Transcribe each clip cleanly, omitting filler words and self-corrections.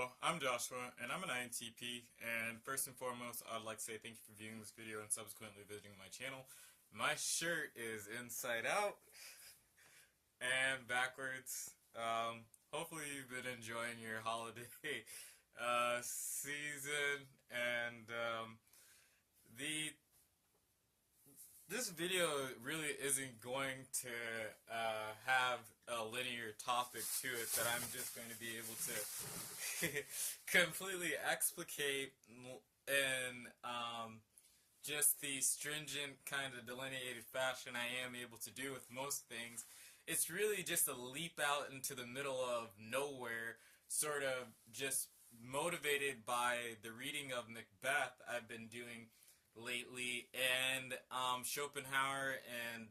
Hello, I'm Joshua, and I'm an INTP, and first and foremost, I'd like to say thank you for viewing this video and subsequently visiting my channel. My shirt is inside out and backwards. Hopefully you've been enjoying your holiday season, and the this video really isn't going to have a linear topic to it that I'm just going to be able to completely explicate in just the stringent kind of delineated fashion I am able to do with most things. It's really just a leap out into the middle of nowhere, sort of just motivated by the reading of Macbeth I've been doing lately, and Schopenhauer, and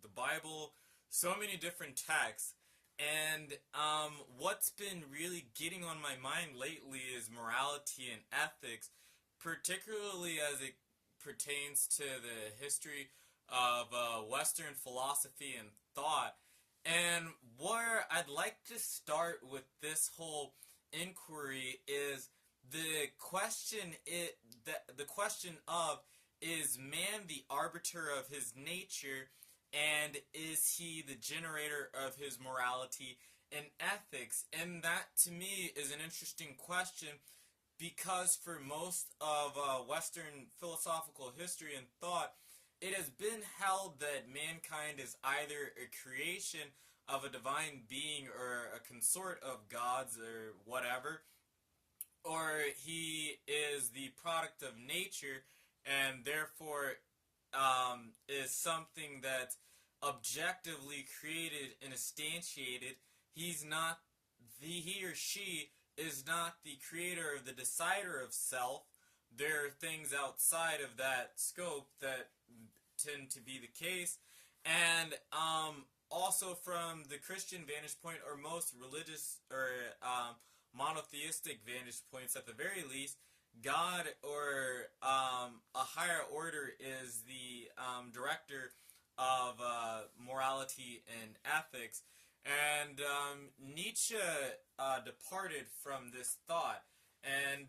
the Bible, so many different texts. And what's been really getting on my mind lately is morality and ethics, particularly as it pertains to the history of Western philosophy and thought. And where I'd like to start with this whole inquiry is the question of, is man the arbiter of his nature, and is he the generator of his morality and ethics? And that to me is an interesting question, because for most of Western philosophical history and thought, it has been held that mankind is either a creation of a divine being or a consort of gods or whatever, or he is the product of nature, and therefore is something that's objectively created and instantiated. He or she is not the creator or the decider of self. There are things outside of that scope that tend to be the case. And also from the Christian vantage point, or most religious or monotheistic vantage points at the very least, God or a higher order is the director of morality and ethics. And Nietzsche departed from this thought, and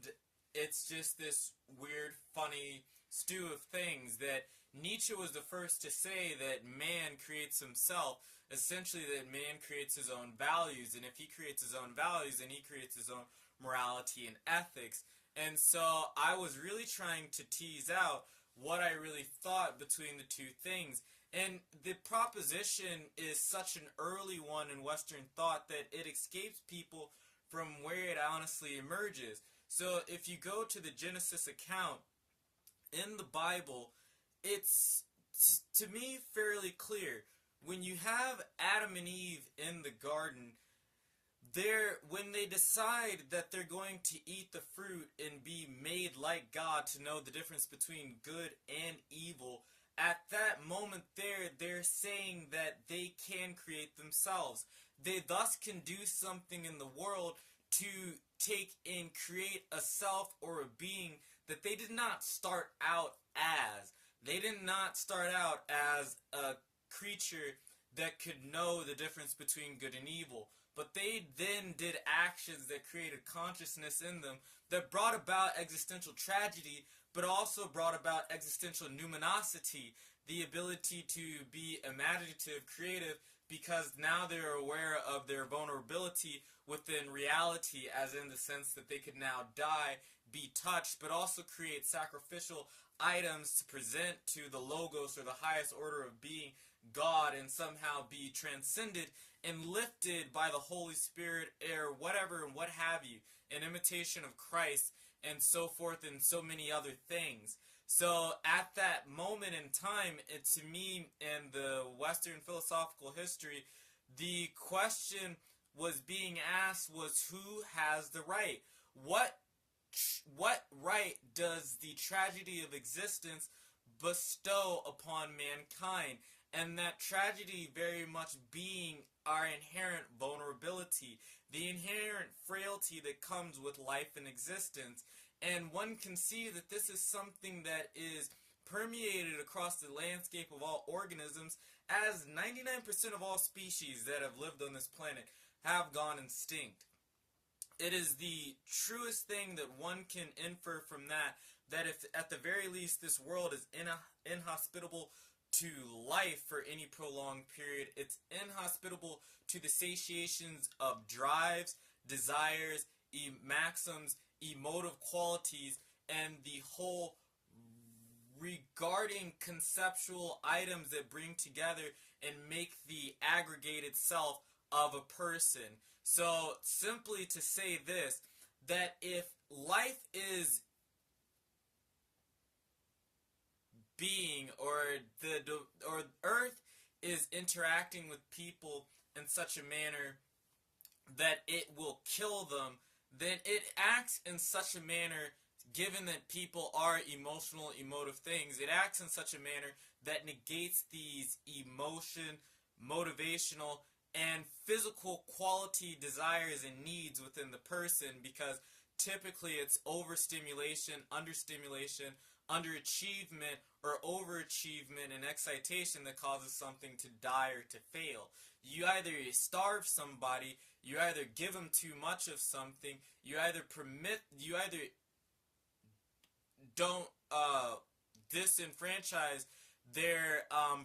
it's just this weird, funny stew of things that Nietzsche was the first to say that man creates himself, essentially that man creates his own values, and if he creates his own values, then he creates his own morality and ethics. And so I was really trying to tease out what I really thought between the two things. And the proposition is such an early one in Western thought that it escapes people from where it honestly emerges. So if you go to the Genesis account in the Bible, it's, to me, fairly clear. When you have Adam and Eve in the garden, when they decide that they're going to eat the fruit and be made like God, to know the difference between good and evil, at that moment they're saying that they can create themselves. They thus can do something in the world to take and create a self or a being that they did not start out as. They did not start out as a creature that could know the difference between good and evil, but they then did actions that created consciousness in them that brought about existential tragedy, but also brought about existential numinosity, the ability to be imaginative, creative, because now they're aware of their vulnerability within reality, as in the sense that they could now die, be touched, but also create sacrificial items to present to the logos, or the highest order of being, God, and somehow be transcended and lifted by the Holy Spirit or whatever and what have you, an imitation of Christ, and so forth, and so many other things. So at that moment in time, to me, in the Western philosophical history, the question was being asked was, who has the right? What right does the tragedy of existence bestow upon mankind? And that tragedy very much being our inherent vulnerability, the inherent frailty that comes with life and existence. And one can see that this is something that is permeated across the landscape of all organisms, as 99% of all species that have lived on this planet have gone extinct. it is the truest thing that one can infer from that, that if at the very least this world is inhospitable to life for any prolonged period, it's inhospitable to the satiations of drives, desires, maxims, emotive qualities, and the whole regarding conceptual items that bring together and make the aggregated self of a person. So simply to say this, that if life is being, or earth is interacting with people in such a manner that it will kill them, then it acts in such a manner, given that people are emotive things, it acts in such a manner that negates these emotion, motivational, and physical quality desires and needs within the person, because typically it's overstimulation, understimulation, underachievement, or overachievement and excitation that causes something to die or to fail. You either starve somebody, you either give them too much of something, you either don't disenfranchise their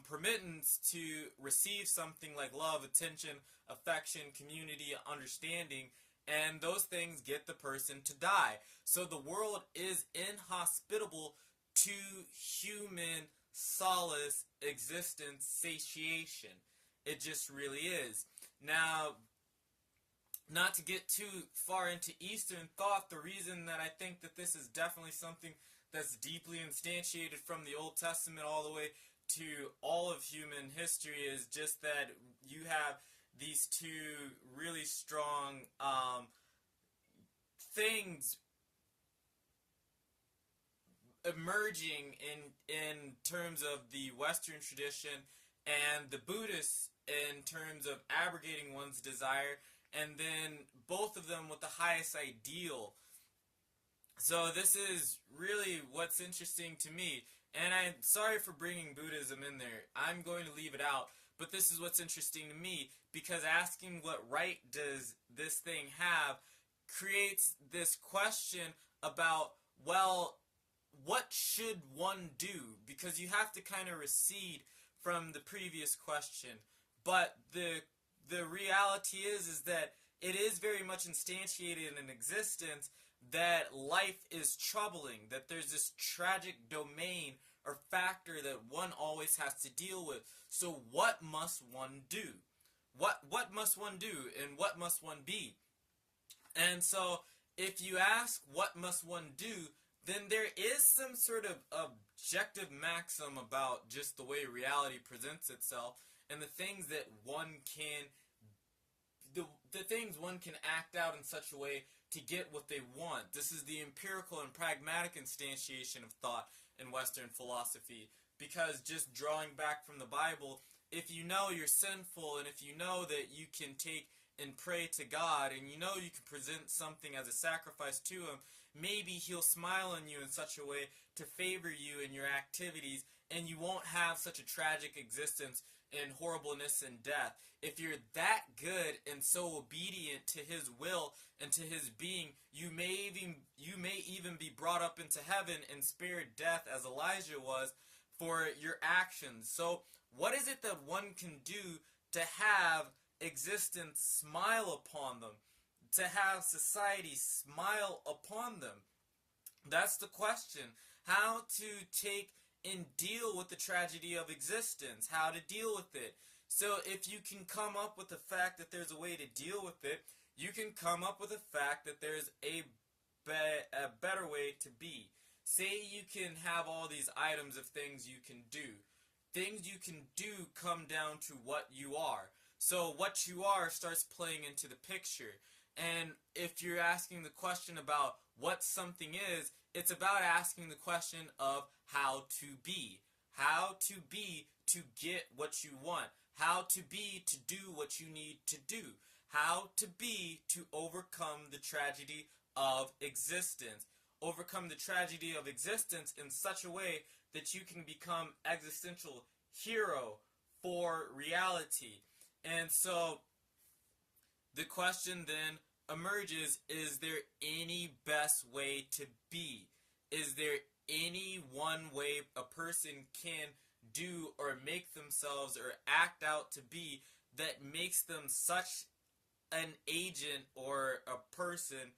permittance to receive something like love, attention, affection, community, understanding, and those things get the person to die. So the world is inhospitable to human solace, existence, satiation. It just really is. Now, not to get too far into Eastern thought, the reason that I think that this is definitely something that's deeply instantiated from the Old Testament all the way to all of human history is just that you have these two really strong things emerging in terms of the Western tradition, and the Buddhists in terms of abrogating one's desire, and then both of them with the highest ideal. So this is really what's interesting to me, and I'm sorry for bringing Buddhism in there. I'm going to leave it out, but this is what's interesting to me, because asking what right does this thing have creates this question about, well, what should one do? Because you have to kind of recede from the previous question. But the reality is that it is very much instantiated in existence that life is troubling, that there's this tragic domain or factor that one always has to deal with. So what must one do? What must one do, and what must one be? And so if you ask what must one do, then there is some sort of objective maxim about just the way reality presents itself, and the things that one can the things one can act out in such a way to get what they want. This is the empirical and pragmatic instantiation of thought in Western philosophy, because just drawing back from the Bible, if you know you're sinful, and if you know that you can take and pray to God, and you know you can present something as a sacrifice to Him, maybe He'll smile on you in such a way to favor you in your activities, and you won't have such a tragic existence and horribleness and death. If you're that good and so obedient to His will and to His being, you may even be brought up into heaven and spared death, as Elijah was, for your actions. So what is it that one can do to have existence smile upon them, to have society smile upon them? That's the question. How to take and deal with the tragedy of existence, how to deal with it. So if you can come up with the fact that there's a way to deal with it, you can come up with the fact that there's a better way to be. Say you can have all these items of things you can do. Things you can do come down to what you are. So what you are starts playing into the picture. And if you're asking the question about what something is, it's about asking the question of how to be. How to be to get what you want. How to be to do what you need to do. How to be to overcome the tragedy of existence. Overcome the tragedy of existence in such a way that you can become existential hero for reality. And so the question then emerges, is there any best way to be? Is there any one way a person can do or make themselves or act out to be that makes them such an agent or a person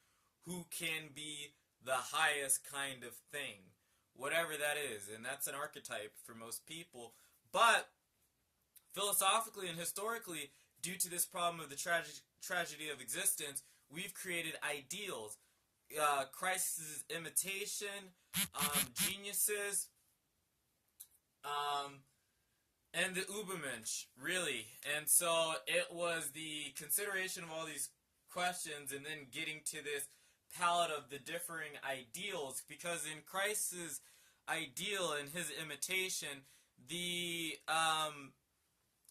who can be the highest kind of thing? Whatever that is. And that's an archetype for most people. But philosophically and historically, due to this problem of the tragedy of existence, we've created ideals. Christ's imitation, geniuses, and the Übermensch, really. And so it was the consideration of all these questions and then getting to this palette of the differing ideals, because in Christ's ideal and his imitation, the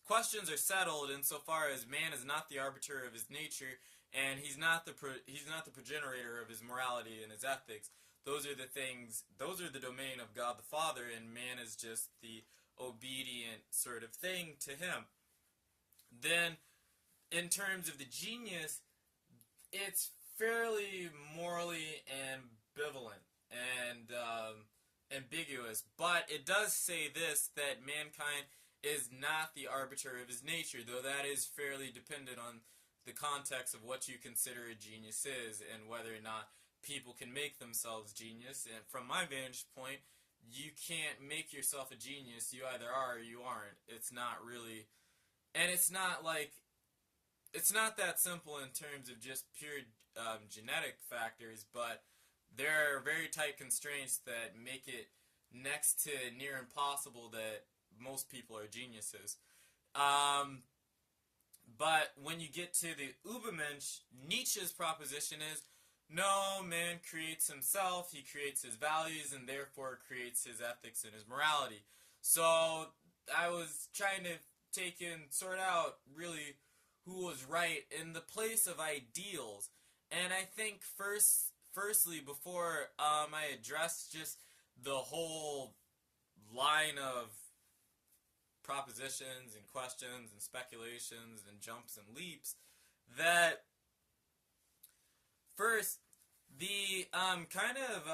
questions are settled insofar as man is not the arbiter of his nature, and he's not the progenitor of his morality and his ethics. Those are the things, those are the domain of God the Father, and man is just the obedient sort of thing to him. Then, in terms of the genius, it's fairly morally ambivalent and ambiguous, but it does say this, that mankind is not the arbiter of his nature, though that is fairly dependent on the context of what you consider a genius is and whether or not people can make themselves genius. And from my vantage point, you can't make yourself a genius. You either are or you aren't. It's not really, and it's not like, it's not that simple in terms of just pure genetic factors, but there are very tight constraints that make it next to near impossible that most people are geniuses. But when you get to the Übermensch, Nietzsche's proposition is, no, man creates himself, he creates his values, and therefore creates his ethics and his morality. So I was trying to take and sort out really who was right in the place of ideals. And I think firstly, before I address just the whole line of propositions and questions and speculations and jumps and leaps, that first, the kind of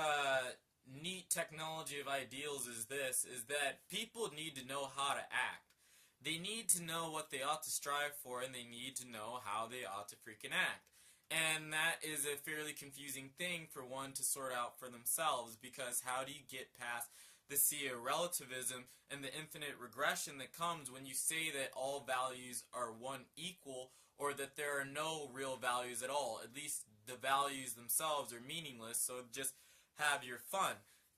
neat technology of ideals is this, is that people need to know how to act. They need to know what they ought to strive for, and they need to know how they ought to freaking act. And that is a fairly confusing thing for one to sort out for themselves, because how do you get past the sea of relativism and the infinite regression that comes when you say that all values are one equal, or that there are no real values at all? At least the values themselves are meaningless, so just have your fun.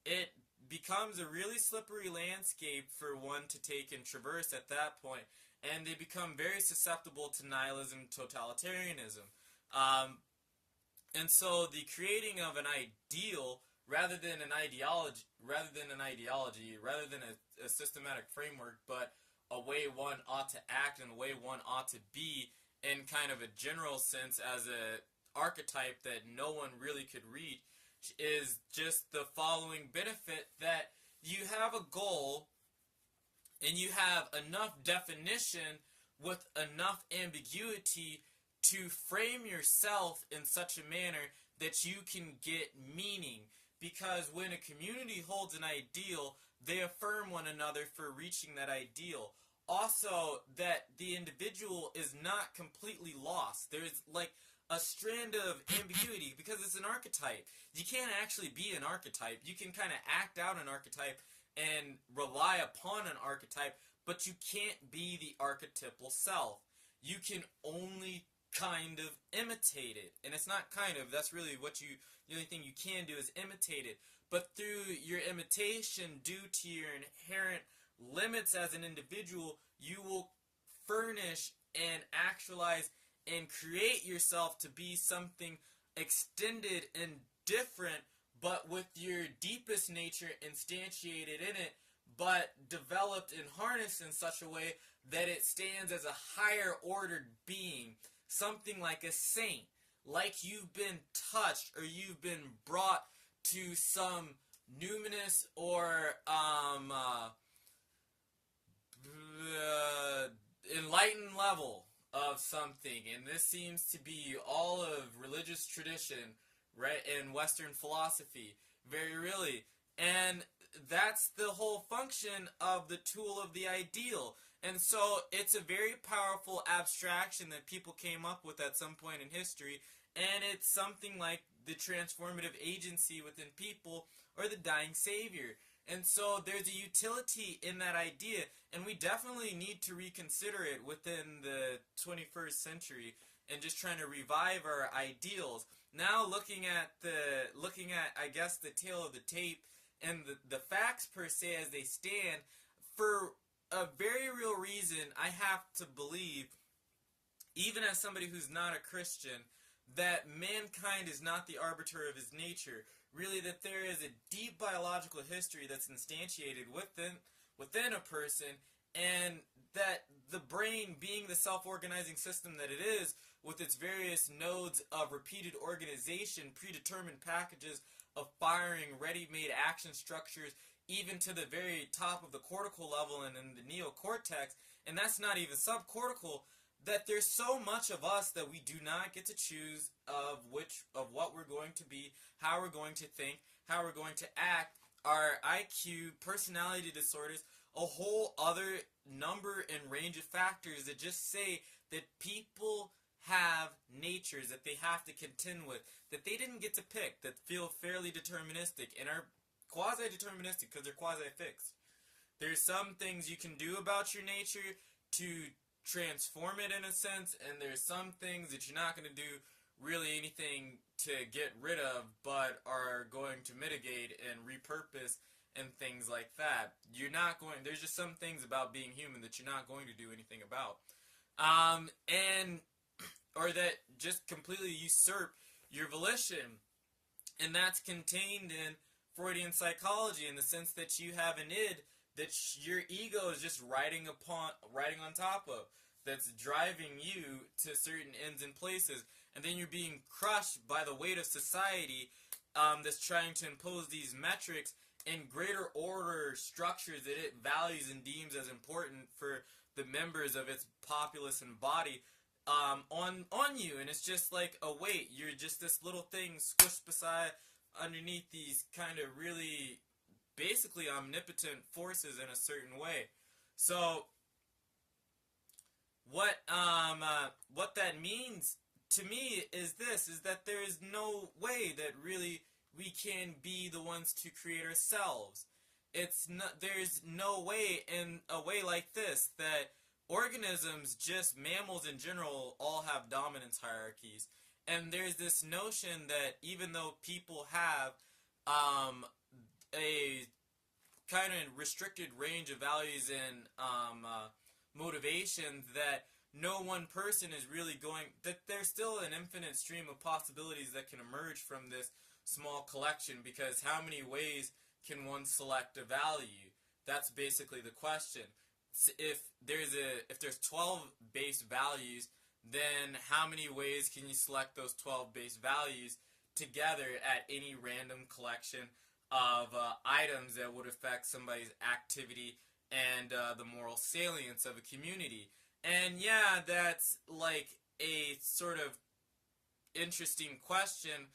It becomes a really slippery landscape for one to take and traverse at that point, and they become very susceptible to nihilism, totalitarianism. And so the creating of an ideal rather than an ideology, rather than a systematic framework, but a way one ought to act and a way one ought to be in kind of a general sense as a archetype that no one really could reach, is just the following benefit: that you have a goal and you have enough definition with enough ambiguity to frame yourself in such a manner that you can get meaning. Because when a community holds an ideal, they affirm one another for reaching that ideal. Also, that the individual is not completely lost. There's like a strand of ambiguity because it's an archetype. You can't actually be an archetype. You can kind of act out an archetype and rely upon an archetype, but you can't be the archetypal self. You can only kind of imitate it. And it's not kind of, that's really the only thing you can do is imitate it. But through your imitation, due to your inherent limits as an individual, you will furnish and actualize and create yourself to be something extended and different, but with your deepest nature instantiated in it, but developed and harnessed in such a way that it stands as a higher ordered being, something like a saint, like you've been touched or you've been brought to some numinous or enlightened level, of something, and this seems to be all of religious tradition, right, and Western philosophy, very really. And that's the whole function of the tool of the ideal. And so it's a very powerful abstraction that people came up with at some point in history, and it's something like the transformative agency within people or the dying savior. And so there's a utility in that idea, and we definitely need to reconsider it within the 21st century and just trying to revive our ideals. Now looking at I guess the tail of the tape and the facts per se as they stand, for a very real reason I have to believe, even as somebody who's not a Christian, that mankind is not the arbiter of his nature. Really, that there is a deep biological history that's instantiated within a person, and that the brain, being the self-organizing system that it is, with its various nodes of repeated organization, predetermined packages of firing ready-made action structures, even to the very top of the cortical level and in the neocortex, and that's not even subcortical, that there's so much of us that we do not get to choose of what we're going to be, how we're going to think, how we're going to act, our IQ, personality disorders, a whole other number and range of factors that just say that people have natures that they have to contend with, that they didn't get to pick, that feel fairly deterministic and are quasi-deterministic because they're quasi-fixed. There's some things you can do about your nature to transform it in a sense, and there's some things that you're not going to do really anything to get rid of, but are going to mitigate and repurpose and things like that. There's just some things about being human that you're not going to do anything about. Or that just completely usurp your volition. And that's contained in Freudian psychology, in the sense that you have an id that your ego is just riding on top of, that's driving you to certain ends and places, and then you're being crushed by the weight of society that's trying to impose these metrics and greater order structures that it values and deems as important for the members of its populace and body on you. And it's just like a weight. You're just this little thing squished underneath these kind of really basically omnipotent forces in a certain way. So what that means to me is that there is no way that really we can be the ones to create ourselves. There's no way in a way like this that organisms, just mammals in general, all have dominance hierarchies. And there's this notion that even though people have a kind of restricted range of values and motivations, that no one person is really that there's still an infinite stream of possibilities that can emerge from this small collection, because how many ways can one select a value? That's basically the question. If there's 12 base values, then how many ways can you select those 12 base values together at any random collection of items that would affect somebody's activity and the moral salience of a community? And yeah, that's like a sort of interesting question,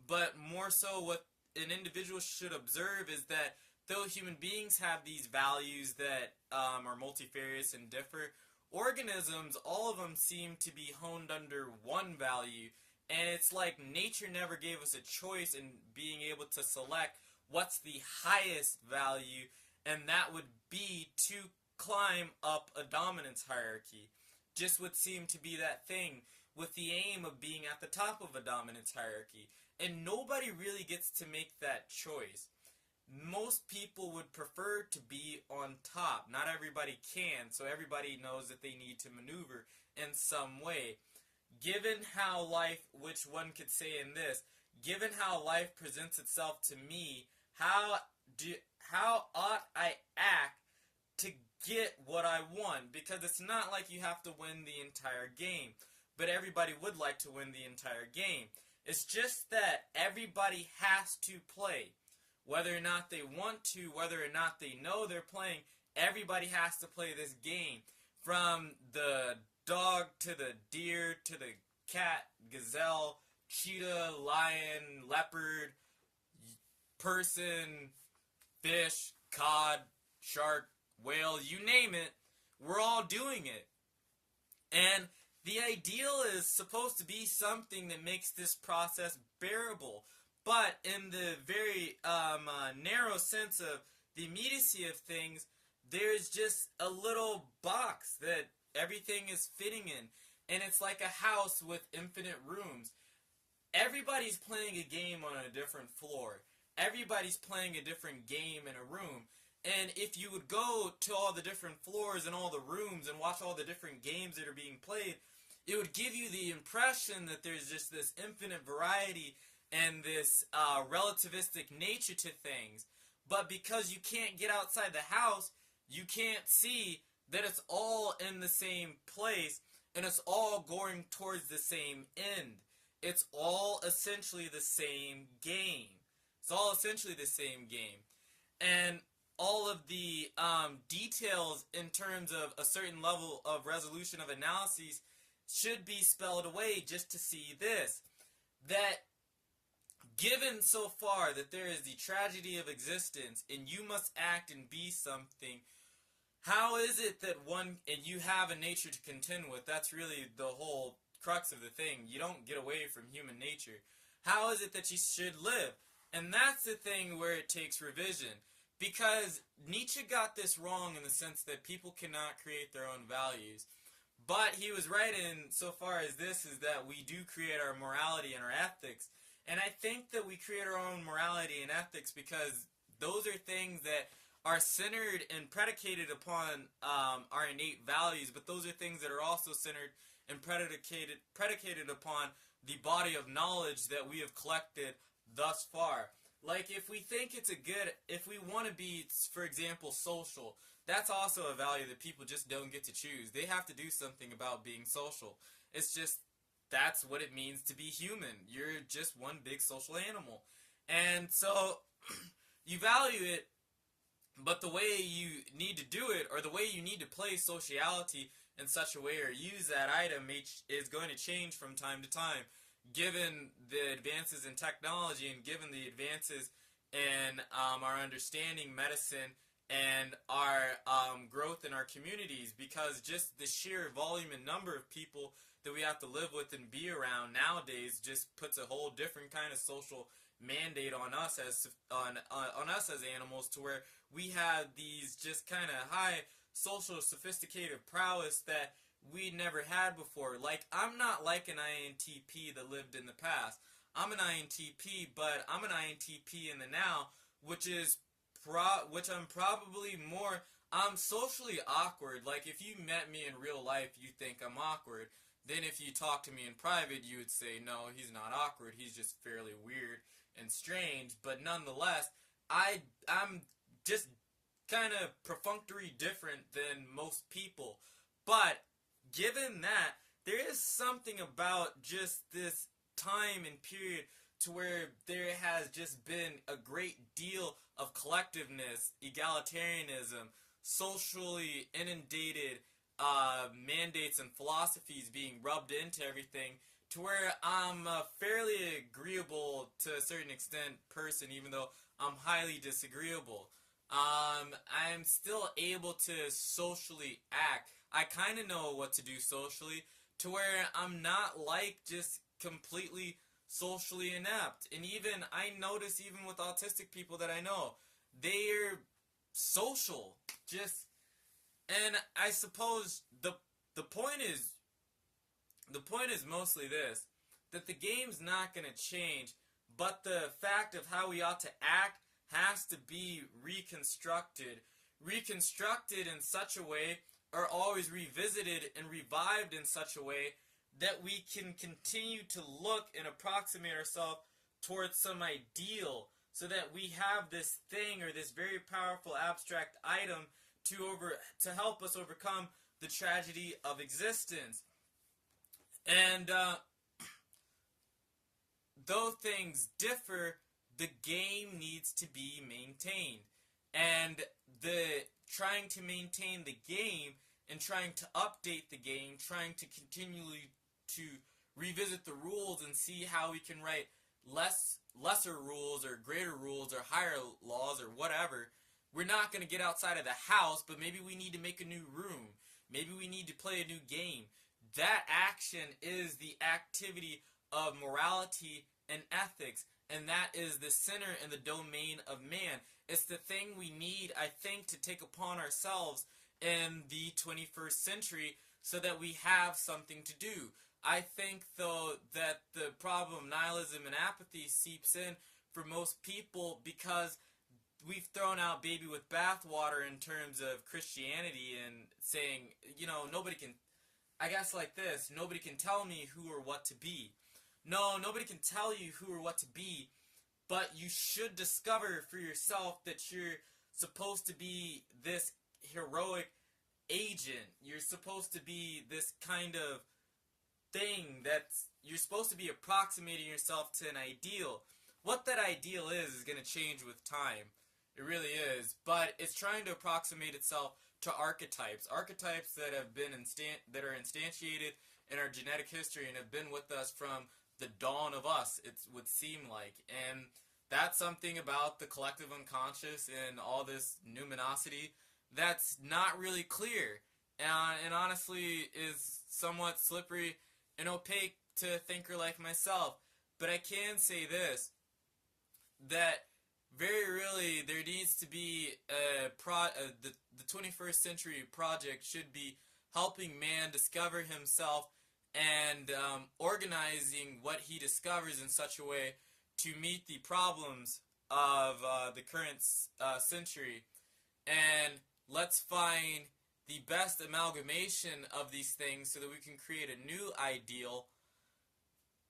but more so what an individual should observe is that though human beings have these values that are multifarious and differ, organisms, all of them seem to be honed under one value, and it's like nature never gave us a choice in being able to select what's the highest value, and that would be to climb up a dominance hierarchy. Just would seem to be that thing with the aim of being at the top of a dominance hierarchy, and nobody really gets to make that choice. Most people would prefer to be on top. Not everybody can, so everybody knows that they need to maneuver in some way. Given how life, which one could say in this, given how life presents itself to me, how ought I act to get what I want? Because it's not like you have to win the entire game, but everybody would like to win the entire game. It's just that everybody has to play. Whether or not they want to, whether or not they know they're playing, everybody has to play this game. From the dog to the deer to the cat, gazelle, cheetah, lion, leopard, person, fish, cod, shark, whale, you name it, we're all doing it. And the ideal is supposed to be something that makes this process bearable. But in the very narrow sense of the immediacy of things, there's just a little box that everything is fitting in. And it's like a house with infinite rooms. Everybody's playing a game on a different floor. Everybody's playing a different game in a room. And if you would go to all the different floors and all the rooms and watch all the different games that are being played, it would give you the impression that there's just this infinite variety and this relativistic nature to things. But because you can't get outside the house, you can't see that it's all in the same place and it's all going towards the same end. It's all essentially the same game. It's all essentially the same game. And all of the details in terms of a certain level of resolution of analyses should be spelled away just to see this. That given so far that there is the tragedy of existence and you must act and be something, how is it that one, and you have a nature to contend with, that's really the whole crux of the thing, you don't get away from human nature. How is it that you should live? And that's the thing where it takes revision. Because Nietzsche got this wrong in the sense that people cannot create their own values. But he was right in so far as this is that we do create our morality and our ethics. And I think that we create our own morality and ethics because those are things that are centered and predicated upon our innate values, but those are things that are also centered and predicated upon the body of knowledge that we have collected thus far. Like, if we think it's if we want to be, for example, social, that's also a value that people just don't get to choose. They have to do something about being social. It's just, that's what it means to be human. You're just one big social animal. And so, you value it, but the way you need to do it, or the way you need to play sociality in such a way or use that item is going to change from time to time, given the advances in technology and given the advances in our understanding medicine and our growth in our communities, because just the sheer volume and number of people that we have to live with and be around nowadays just puts a whole different kind of social mandate on us as animals, to where we have these just kind of high social sophisticated prowess that we never had before. Like, I'm not like an INTP that lived in the past. I'm an INTP, but I'm an INTP in the now, which I'm probably more, I'm socially awkward. Like, if you met me in real life, you think I'm awkward. Then if you talk to me in private, you would say, no, he's not awkward, he's just fairly weird and strange. But nonetheless, I'm just kind of perfunctory different than most people. But given that, there is something about just this time and period to where there has just been a great deal of collectiveness, egalitarianism, socially inundated mandates and philosophies being rubbed into everything, to where I'm a fairly agreeable to a certain extent person, even though I'm highly disagreeable. I'm still able to socially act. I kind of know what to do socially, to where I'm not like just completely socially inept. And even, I notice even with autistic people that I know, they're social. And I suppose the point is mostly this, that the game's not going to change, but the fact of how we ought to act has to be reconstructed in such a way, or always revisited and revived in such a way, that we can continue to look and approximate ourselves towards some ideal, so that we have this thing or this very powerful abstract item to help us overcome the tragedy of existence. And though things differ, the game needs to be maintained. And the trying to maintain the game and trying to update the game, trying to continually to revisit the rules and see how we can write lesser rules or greater rules or higher laws or whatever. We're not going to get outside of the house, but maybe we need to make a new room. Maybe we need to play a new game. That action is the activity of morality and ethics, and that is the center and the domain of man. It's the thing we need, I think, to take upon ourselves in the 21st century so that we have something to do. I think, though, that the problem of nihilism and apathy seeps in for most people because we've thrown out baby with bathwater in terms of Christianity and saying, nobody can, I guess like this, nobody can tell me who or what to be. No, nobody can tell you who or what to be, but you should discover for yourself that you're supposed to be this heroic agent. You're supposed to be this kind of thing that's, you're supposed to be approximating yourself to an ideal. What that ideal is going to change with time. It really is. But it's trying to approximate itself to archetypes. Archetypes that have been that are instantiated in our genetic history and have been with us from the dawn of us, it would seem like. And that's something about the collective unconscious and all this numinosity that's not really clear. And honestly is somewhat slippery and opaque to a thinker like myself. But I can say this, that very really there needs to be the 21st century project should be helping man discover himself and organizing what he discovers in such a way to meet the problems of the current century. And let's find the best amalgamation of these things so that we can create a new ideal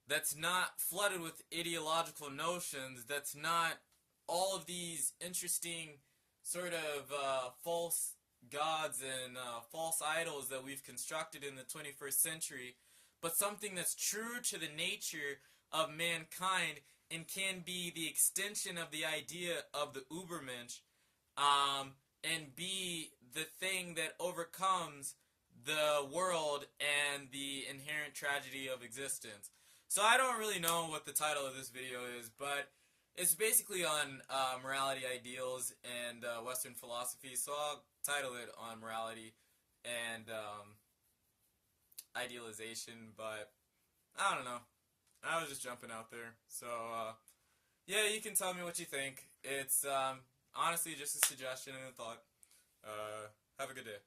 that's not flooded with ideological notions, that's not all of these interesting sort of false gods and false idols that we've constructed in the 21st century, but something that's true to the nature of mankind and can be the extension of the idea of the Ubermensch, and be the thing that overcomes the world and the inherent tragedy of existence. So I don't really know what the title of this video is, but it's basically on morality ideals and Western philosophy, so I'll title it on morality and idealization, but I don't know. I was just jumping out there. So, yeah, you can tell me what you think. It's honestly just a suggestion and a thought. Have a good day.